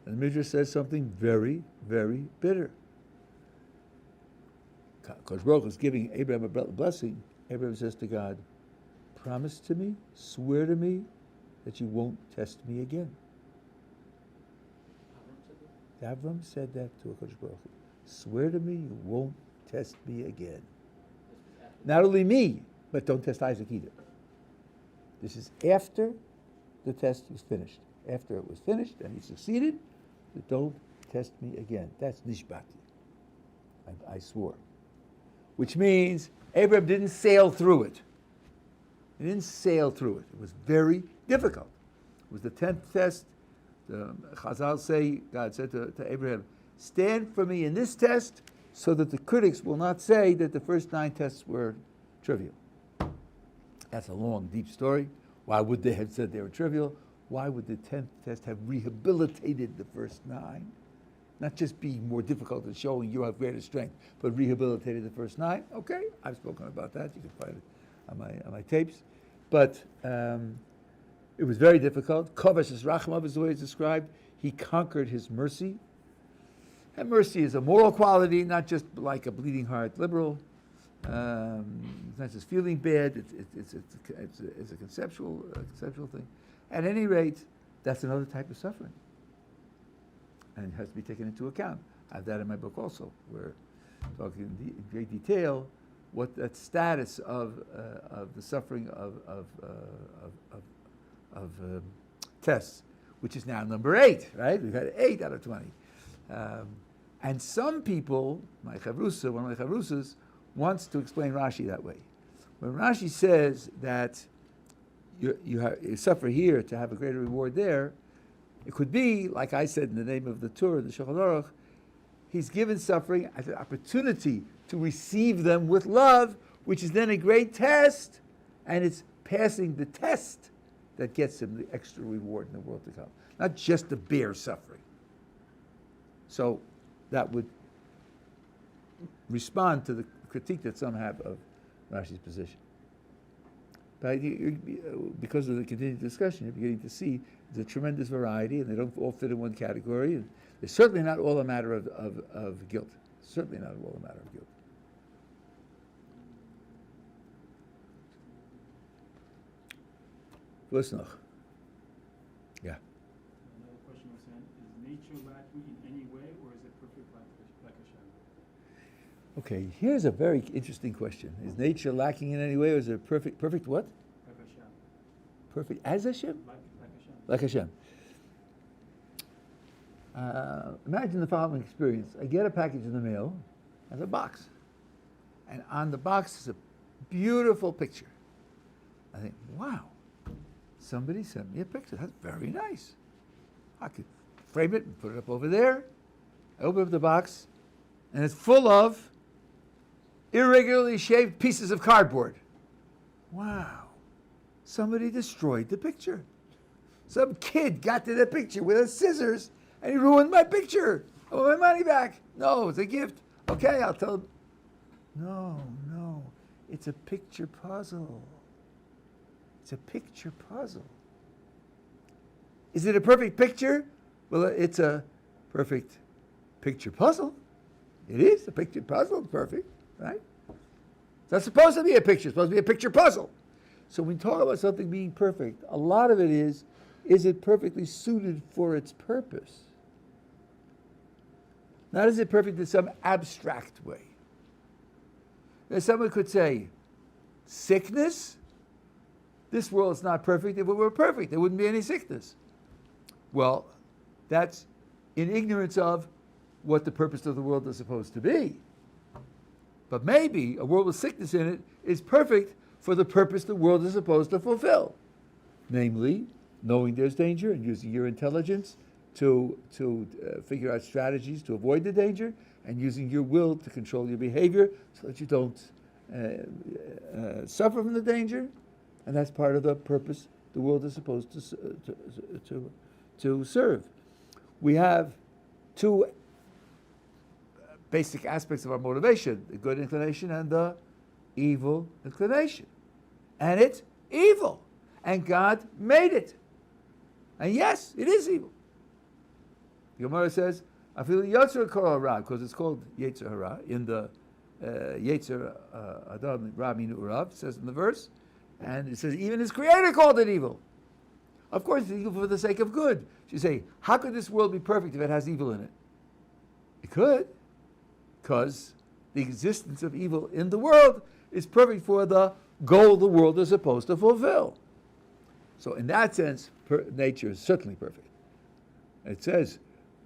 And the Midrash says something very, very bitter. Because Baruch is giving Abraham a blessing. Abraham says to God, promise to me, swear to me, that you won't test me again. Avram said that to HaKadosh Baruch Hu. Swear to me you won't test me again. Not only me, but don't test Isaac either. This is after the test was finished. After it was finished and he succeeded, but don't test me again. That's nishbati. I swore. Which means Abraham didn't sail through it. He didn't sail through it. It was very difficult. It was the 10th test. The Chazal say, God said to Abraham, stand for me in this test so that the critics will not say that the first 9 tests were trivial. That's a long, deep story. Why would they have said they were trivial? Why would the 10th test have rehabilitated the first 9? Not just being more difficult and showing you have greater strength, but rehabilitated the first 9. Okay, I've spoken about that. You can find it on my tapes. But it was very difficult. Kovash is Rachmav is the way it's described. He conquered his mercy. And mercy is a moral quality, not just like a bleeding heart liberal. It's not just feeling bad. It's a conceptual thing. At any rate, that's another type of suffering, and it has to be taken into account. I have that in my book also, where talking in great detail what that status of the suffering of tests, which is now number 8. Right, we've had 8 out of 20. And some people, one of my chavrusas, wants to explain Rashi that way. When Rashi says that you suffer here to have a greater reward there, it could be, like I said in the name of the Torah, the Shulchan Aruch, he's given suffering as an opportunity to receive them with love, which is then a great test, and it's passing the test that gets him the extra reward in the world to come. Not just the bare suffering. So that would respond to the critique that some have of Rashi's position. But because of the continued discussion, you're beginning to see there's a tremendous variety, and they don't all fit in one category. And they're certainly not all a matter of guilt. Certainly not all a matter of guilt. Listen. Yeah. Another question was saying, is nature lacking in any way, or is it perfect like Hashem? Okay, here's a very interesting question. Is nature lacking in any way, or is it perfect what? Like Hashem. Perfect as Hashem? Like Hashem. Like Hashem. Imagine the following experience. I get a package in the mail as a box. And on the box is a beautiful picture. I think, wow, somebody sent me a picture. That's very nice. I could frame it and put it up over there. I open up the box, and it's full of irregularly shaped pieces of cardboard. Wow. Somebody destroyed the picture. Some kid got to the picture with a scissors, and he ruined my picture. I want my money back. No, it's a gift. Okay, I'll tell him. No, it's a picture puzzle. It's a picture puzzle. Is it a perfect picture? Well, it's a perfect picture puzzle. It is a picture puzzle. It's perfect, right? It's not supposed to be a picture. It's supposed to be a picture puzzle. So when we talk about something being perfect, a lot of it is it perfectly suited for its purpose? Not is it perfect in some abstract way. Now, someone could say, sickness? This world is not perfect. If it were perfect, there wouldn't be any sickness. Well, that's in ignorance of what the purpose of the world is supposed to be. But maybe a world with sickness in it is perfect for the purpose the world is supposed to fulfill. Namely, knowing there's danger and using your intelligence to figure out strategies to avoid the danger, and using your will to control your behavior so that you don't suffer from the danger. And that's part of the purpose the world is supposed to serve. We have two basic aspects of our motivation, the good inclination and the evil inclination. And it's evil. And God made it. And yes, it is evil. The Gemara says, I feel Yotzer Kol Hara, because it's called Yetzer Hara, in the Yetzer Adam Ra Min Urav, it says in the verse, and it says even his creator called it evil. Of course, it's evil for the sake of good. You say, how could this world be perfect if it has evil in it? It could, because the existence of evil in the world is perfect for the goal the world is supposed to fulfill. So in that sense, nature is certainly perfect. It says,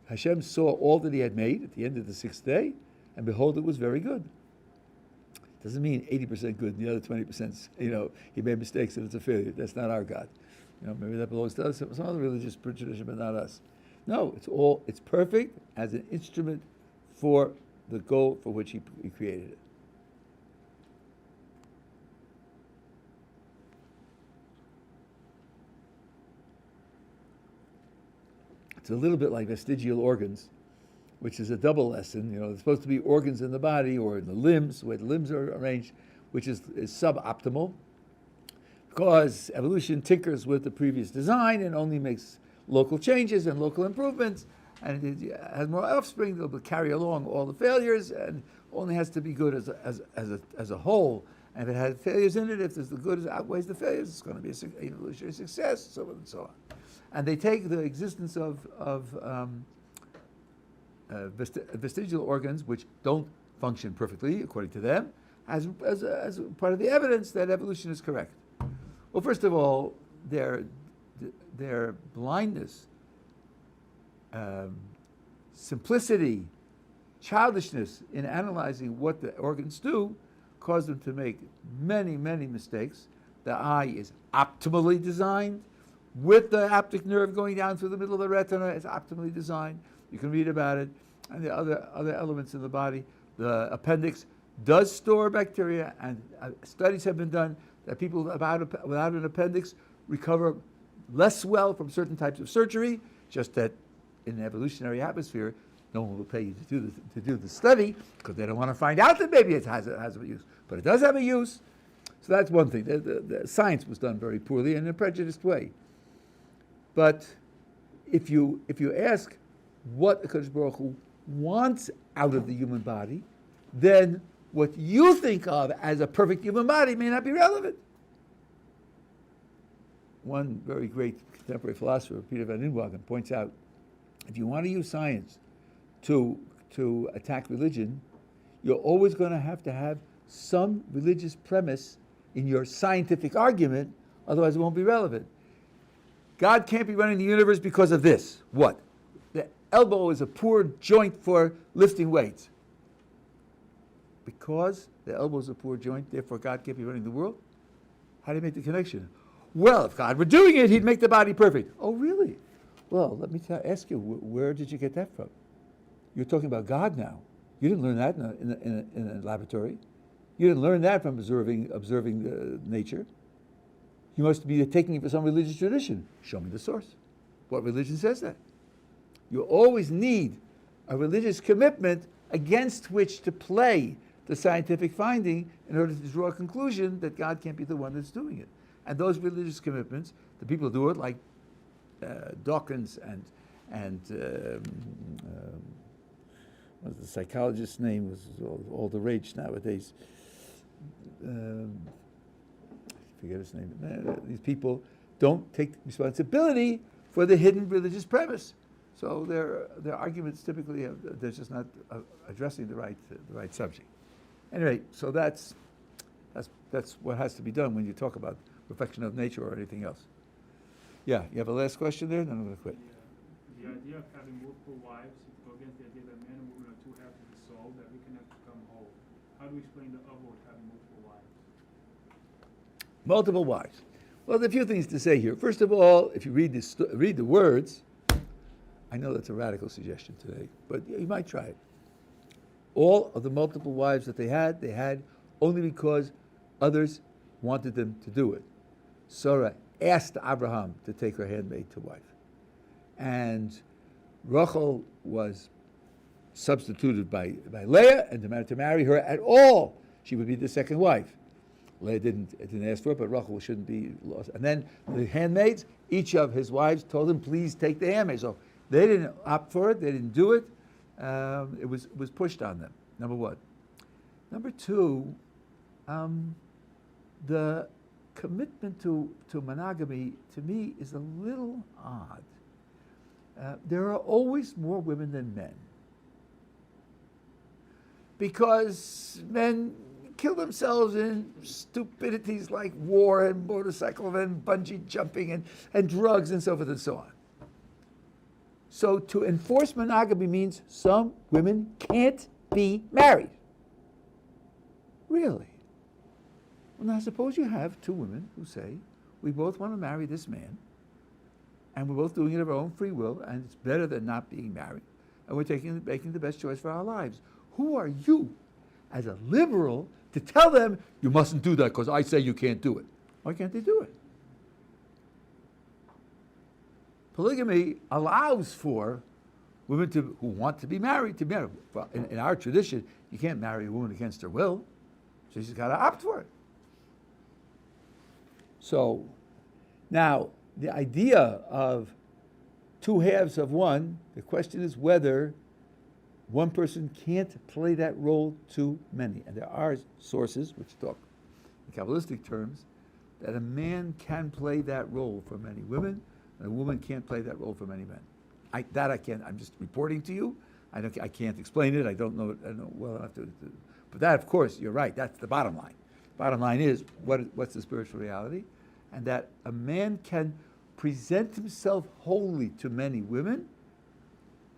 Hashem saw all that he had made at the end of the sixth day, and behold, it was very good. Doesn't mean 80% good and the other 20%, he made mistakes and it's a failure. That's not our God. Maybe that belongs to us, some other religious tradition, but not us. No, it's perfect as an instrument for the goal for which he created it. It's a little bit like vestigial organs, which is a double lesson. There's supposed to be organs in the body or in the limbs, the way the limbs are arranged, which is suboptimal, because evolution tinkers with the previous design and only makes local changes and local improvements, and it has more offspring that will carry along all the failures, and only has to be good as a whole. And if it has failures in it, if there's the good outweighs the failures, it's going to be an evolutionary success, so on and so on. And they take the existence of vestigial organs, which don't function perfectly, according to them, as part of the evidence that evolution is correct. Well, first of all, their blindness, simplicity, childishness in analyzing what the organs do caused them to make many, many mistakes. The eye is optimally designed, with the optic nerve going down through the middle of the retina. It's optimally designed. You can read about it. And the other elements in the body. The appendix does store bacteria, and studies have been done that people without an appendix recover less well from certain types of surgery, just that in the evolutionary atmosphere, no one will pay you to do the study because they don't want to find out that maybe it has a use. But it does have a use. So that's one thing. The science was done very poorly in a prejudiced way. But if you ask what HaKadosh Baruch Hu wants out of the human body, then what you think of as a perfect human body may not be relevant. One very great contemporary philosopher, Peter van Inwagen, points out, if you want to use science to attack religion, you're always going to have some religious premise in your scientific argument, otherwise it won't be relevant. God can't be running the universe because of this. What? The elbow is a poor joint for lifting weights. Because the elbow is a poor joint, therefore God can't be running the world? How do you make the connection? Well, if God were doing it, he'd make the body perfect. Oh, really? Well, let me ask you, where did you get that from? You're talking about God now. You didn't learn that in a laboratory. You didn't learn that from observing nature. You must be taking it from some religious tradition. Show me the source. What religion says that? You always need a religious commitment against which to play the scientific finding in order to draw a conclusion that God can't be the one that's doing it. And those religious commitments, the people who do it, like Dawkins and what's the psychologist's name, was all the rage nowadays. Forget his name. These people don't take responsibility for the hidden religious premise. So their arguments typically they're just not addressing the right subject. Anyway, so that's what has to be done when you talk about perfection of nature or anything else. Yeah, you have a last question there? Then I'm going to quit. The idea of having multiple wives, it goes against the idea that man and woman are two halves of the soul, that we can have to become whole. How do we explain the avot having multiple wives? Multiple wives. Well, there are a few things to say here. First of all, if you read the words, I know that's a radical suggestion today, but you might try it. All of the multiple wives that they had only because others wanted them to do it. Sarah asked Abraham to take her handmaid to wife. And Rachel was substituted by Leah, and to marry her at all, she would be the second wife. Leah didn't ask for it, but Rachel shouldn't be lost. And then the handmaids, each of his wives told him, please take the handmaid. So they didn't opt for it, they didn't do it. It was pushed on them, number one. Number two, the commitment to monogamy, to me, is a little odd. There are always more women than men. Because men kill themselves in stupidities like war and motorcycle and bungee jumping and drugs and so forth and so on. So to enforce monogamy means some women can't be married. Really? Well, now suppose you have two women who say, we both want to marry this man, and we're both doing it of our own free will, and it's better than not being married, and we're making the best choice for our lives. Who are you, as a liberal, to tell them, you mustn't do that because I say you can't do it? Why can't they do it? Polygamy allows for women who want to be married to be married. Well, in our tradition, you can't marry a woman against her will, so she's got to opt for it. So, now, the idea of two halves of one, the question is whether one person can't play that role too many. And there are sources which talk in Kabbalistic terms that a man can play that role for many women, and a woman can't play that role for many men. I can't. I'm just reporting to you. I can't explain it. I don't know well enough to. But that, of course, you're right. That's the bottom line. Bottom line is what's the spiritual reality, and that a man can present himself wholly to many women.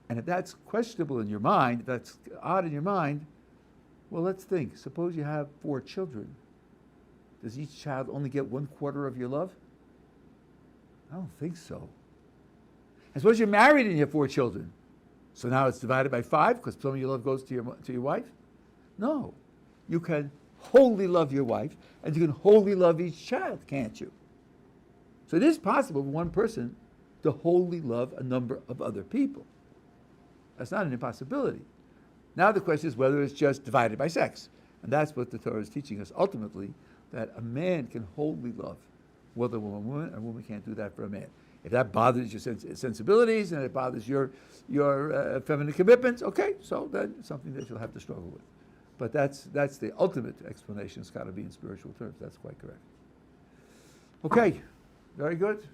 And if that's questionable in your mind, if that's odd in your mind, well, let's think. Suppose you have 4 children. Does each child only get 1/4 of your love? I don't think so. And suppose you're married and you have 4 children. So now it's divided by 5 because some of your love goes to your wife? No. You can wholly love your wife and you can wholly love each child, can't you? So it is possible for one person to wholly love a number of other people. That's not an impossibility. Now the question is whether it's just divided by sex. And that's what the Torah is teaching us ultimately, that a man can wholly love more than one woman, and a woman can't do that for a man. If that bothers your sensibilities and it bothers your feminine commitments, okay, so then it's something that you'll have to struggle with. But that's the ultimate explanation. It's got to be in spiritual terms. That's quite correct. Okay, very good.